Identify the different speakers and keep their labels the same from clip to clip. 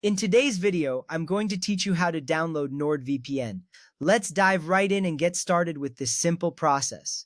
Speaker 1: In today's video, I'm going to teach you how to download NordVPN. Let's dive right in and get started with this simple process.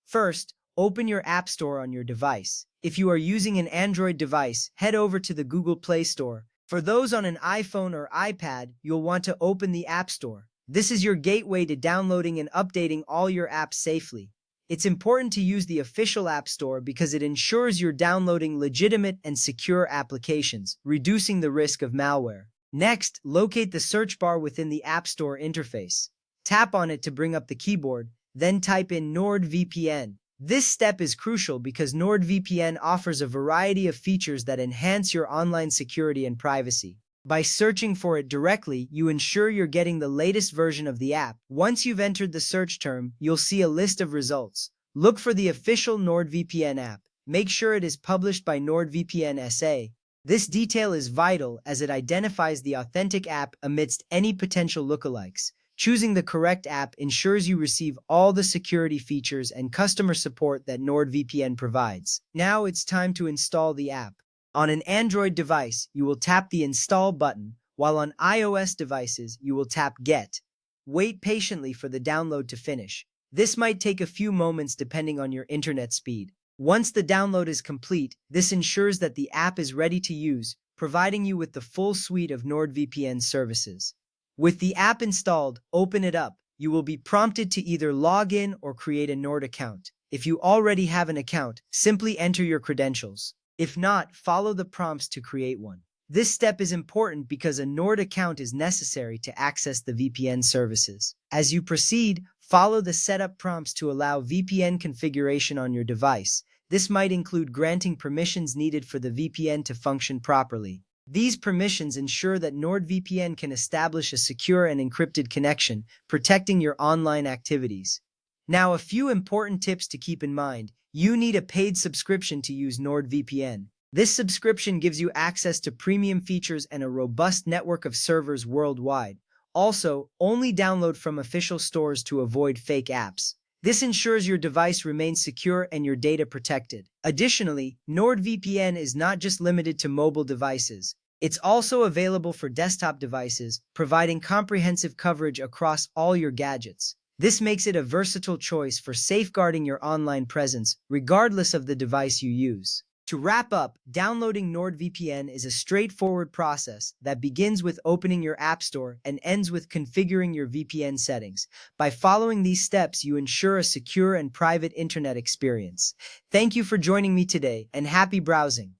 Speaker 1: First, open your App Store on your device. If you are using an Android device, head over to the Google Play Store. For those on an iPhone or iPad, you'll want to open the App Store. This is your gateway to downloading and updating all your apps safely. It's important to use the official App Store because it ensures you're downloading legitimate and secure applications, reducing the risk of malware. Next, locate the search bar within the App Store interface. Tap on it to bring up the keyboard, then type in NordVPN. This step is crucial because NordVPN offers a variety of features that enhance your online security and privacy. By searching for it directly, you ensure you're getting the latest version of the app. Once you've entered the search term, you'll see a list of results. Look for the official NordVPN app. Make sure it is published by NordVPN SA. This detail is vital as it identifies the authentic app amidst any potential lookalikes. Choosing the correct app ensures you receive all the security features and customer support that NordVPN provides. Now it's time to install the app. On an Android device, you will tap the Install button, while on iOS devices, you will tap Get. Wait patiently for the download to finish. This might take a few moments depending on your internet speed. Once the download is complete, this ensures that the app is ready to use, providing you with the full suite of NordVPN services. With the app installed, open it up. You will be prompted to either log in or create a Nord account. If you already have an account, simply enter your credentials. If not, follow the prompts to create one. This step is important because a Nord account is necessary to access the VPN services. As you proceed, follow the setup prompts to allow VPN configuration on your device. This might include granting permissions needed for the VPN to function properly. These permissions ensure that NordVPN can establish a secure and encrypted connection, protecting your online activities. Now, a few important tips to keep in mind. You need a paid subscription to use NordVPN. This subscription gives you access to premium features and a robust network of servers worldwide. Also, only download from official stores to avoid fake apps. This ensures your device remains secure and your data protected. Additionally, NordVPN is not just limited to mobile devices. It's also available for desktop devices, providing comprehensive coverage across all your gadgets. This makes it a versatile choice for safeguarding your online presence, regardless of the device you use. To wrap up, downloading NordVPN is a straightforward process that begins with opening your App Store and ends with configuring your VPN settings. By following these steps, you ensure a secure and private internet experience. Thank you for joining me today, and happy browsing!